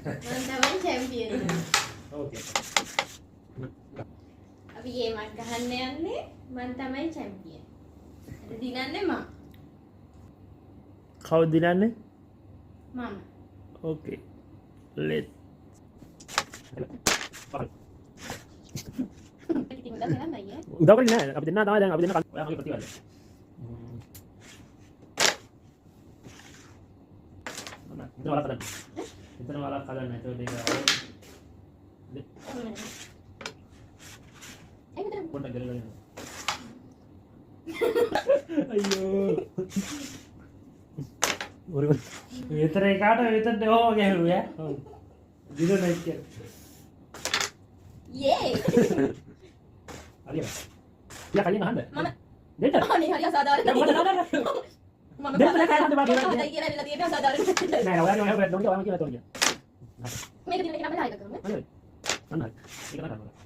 මම තමයි චැම්පියන්. ඕකේ. අපි ගේමක් ගහන්න යන්නේ මම තමයි චැම්පියන්. දිනන්නේ මම. කවුද දිනන්නේ? මම. ඕකේ. let's ඉතින් උදා කරන්න අයියේ. උදව් කරන්නේ නැහැ. අපි දෙන්නා තමයි දැන් අපි දෙන්න ඔයා මගේ ප්‍රතිවාදය. ඉතන වලක් හදන්න. ඉතන වලක් හදන්න. ඒක පොඩ්ඩක් ගලවන්න. අයියෝ. ඔර විතර එකට විතරද ඕ ගැහුවා. ඔව්. දින නැක් කියලා. යේ. හරියට. යා කලින් අහන්න. මම දෙන්න. අනේ හරි අසාධාරණ. මම දෙන්න නෑ කයන්ද බා කියලා. මම කියලා ඉල්ලලා තියෙනවා අසාධාරණ. නෑ ඔයාගේ මම හැබැයි ඔයාම කියලා තෝරිය. මේක දින එක නම් ලයික් කරමු. හරි. අන්න හරි. ඒක නෑ.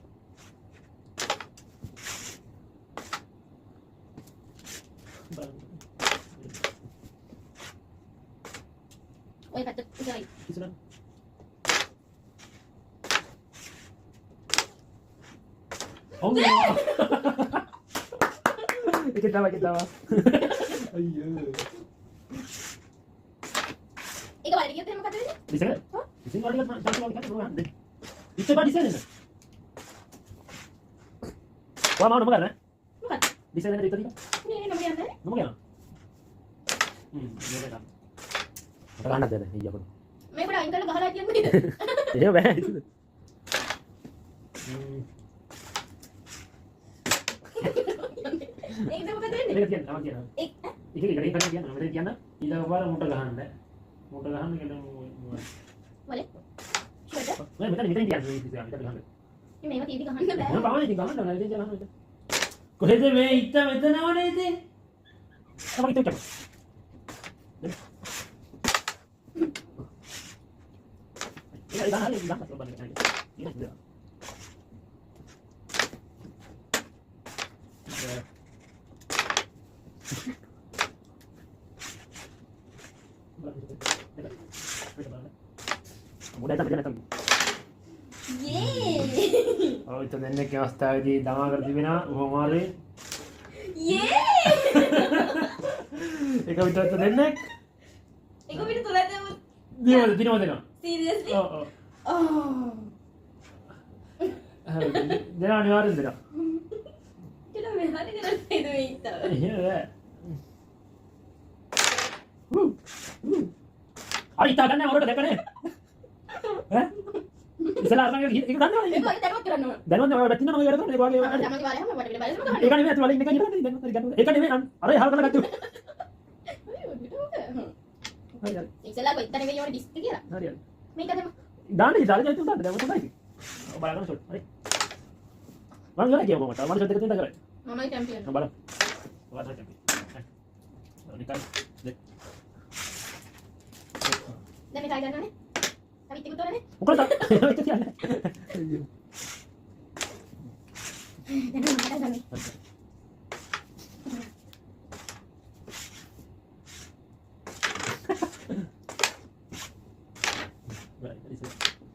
ඔය පැත්ත ඉතින් ඉස්සරහ. ඔව්. ඒක තමයි. අයියෝ. ඒක වලට ගියොත් එහෙම මොකද වෙන්නේ? දිසක. ඉතින් වලට මම තාක්ෂණ වලට කරනවා. ඉතින් බා දිසෙන්නේ. වා මම මොකද? මොකද? දිසෙන්නේ දෙක දිග. නේ නම යන්නේ. මොකද යනවා? මේක තමයි. මට ගන්නත් දෙන්න ඊයකට. මේක උඩ අයින් කරලා ගහලා කියන්නේ නේද? එහෙම බෑ ඉතින්. ඒකද මොකද වෙන්නේ? මේක කියන්න තමයි කියනවා. ඒක කරේ කරේ කියන්න මම කියන්න ඊළඟ පාර මුට ගහන්න. මුට ගහන්න කියලා වලේ. ෂුවර්ද? මම මෙතන කියන්නේ ඉතින් ගහන්න. මේව තීටි ගහන්න බෑ. මම පාවනේ ඉතින් ගහන්න නෑ ඉතින් ගහන්න. කොහෙද මේ ඉත්ත මෙතනවනේ ඉතින්. තමයි ඉතින්. ඒක ගහන්න ඉතින් ගහන්න බලන්න. ඒක mudah tak berjalan යේ. oh itu nenek yang අවස්ථාවේදී දමා කර තිබෙනවා උපමාරේ යේ. ඒක විතරත් දෙන්නෙක් ඒක පිට තුලද දිනවද දෙනවා සීරියස්ලි? ඔව් ඔව් දෙනවා අනිවාර්යෙන් දෙනවා කියලා මේ හරි කරන්නේ නේද මේ ඉතව. අර ඉතා ගන්න වරට දැකනේ ඈ ඉතලා අරන් ඒක ගන්නවනේ ඒක වගේ දැනුවත් කරන්න ඕන. දැනුවත් ඔය වැටින්න මම වැඩ කරන්නේ ඒක වගේ තමයි වාරේ හැම වටේ බලන්න මොකද? ඒක නෙමෙයි අත වලින් එක ඉරන්නේ දැන් හරි ගන්න ඒක නෙමෙයි අර එහා කරලා ගත්තා හරි ඉතලා කොයි තරම් වෙන්නේ ඩිස්ක් කියලා. හරි මේක තමයි දාන්න ඉතාලේ ජයිතු දාන්න දැන් මොකදයි ඔය බලන්න ෂොට් හරි මම ගියා කියමු මට මම ෂොට් එක තියලා කරේ මමයි චැම්පියන්. බලන්න ඔයාලා චැම්පියන් නිකන් දෙක් දැන් මේ try කරනවානේ. අපි ඉතින් උතෝරනේ. මොකද ඒක කියන්නේ දැන් මම මට ගන්නේ.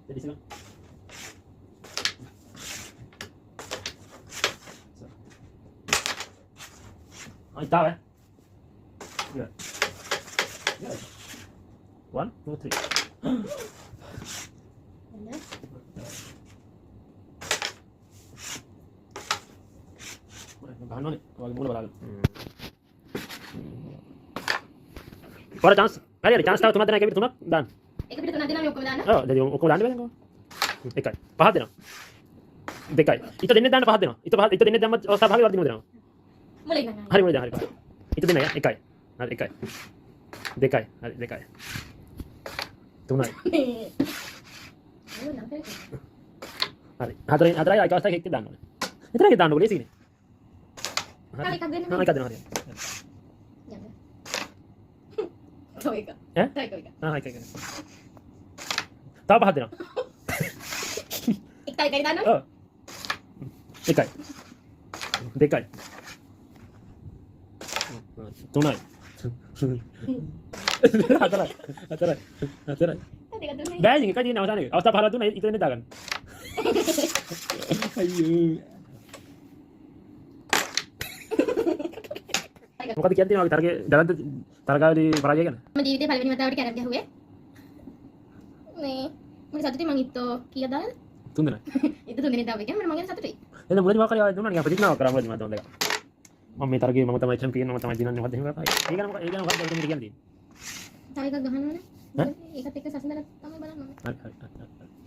Jadi sini. Oh, tahu ya? Ya. Ya. 1, 2, 3. Benar. Bahan nih, kalau mula berlalu. Ada chance. Kali ada chance tahu cuma tenaga itu dan. ඒක පිට තුනක් දෙනවා මේ ඔක්කොම දාන්න. ඔව් දැන් ඔක්කොම දාන්න බෑනේ කොහොමද? එකයි. පහක් දෙනවා. දෙකයි. ඊට දෙන්නේ දාන්න පහක් දෙනවා. ඊට දෙන්නේ දැම්ම අවස්ථාව භාගෙ වර්ධිනව දෙනවා. මුලින් ගන්න. හරි මුලින් හරි. ඊට දෙන්න එකයි. හරි එකයි. දෙකයි. හරි දෙකයි. තුනයි. හරි. හතරයි අයික අවස්ථාවක එක්ක දාන්න ඕනේ. එතරම් දාන්න ඕනේ ලේසියිනේ. හරි එකක් දෙන්න. එකක් දෙනවා හරි. යන්න. තව එක. ඈ? තව එක. එකයි. තව පහක් දෙනවා. එකයි දාන්න. ඔව්. එකයි. දෙකයි. තුනයි. හතරයි. දෙක තුනේ. බෑ ඉතින් එකයි තියෙන අවසානයේ. අවස්ථා 15 තුන ඉතින් දෙන්නේ දාගන්න. අයියෝ. මොකද කියන්නේ වගේ තරගේ දලන්ත තරගාවේදී පරාජය ගැන? මම ජීවිතේ පළවෙනි වතාවට කැරක් ගැහුවේ. නේ මම සතුටුයි මං ඉත්තෝ කීයක් දාලාද? 3 දෙනා. ඉත 3 දෙනෙක් දාපු එක මම ගැන සතුටුයි. එහෙනම් මුලදී මොකක් හරි ආයෙත් දුන්නා නිකන් ප්‍රතිඥාවක් කරා මුලදී මම දෙක. මම මේ තරගේ මම තමයි චැම්පියන් මම තමයි දිනන්නේ මොකද එහෙම කරා. ඒ ගැන මොකක්ද කියන්නේ? තව එකක් ගහනවනේ. ඒකත් එක්ක සසඳලා තමයි බලන්න ඕනේ. හරි.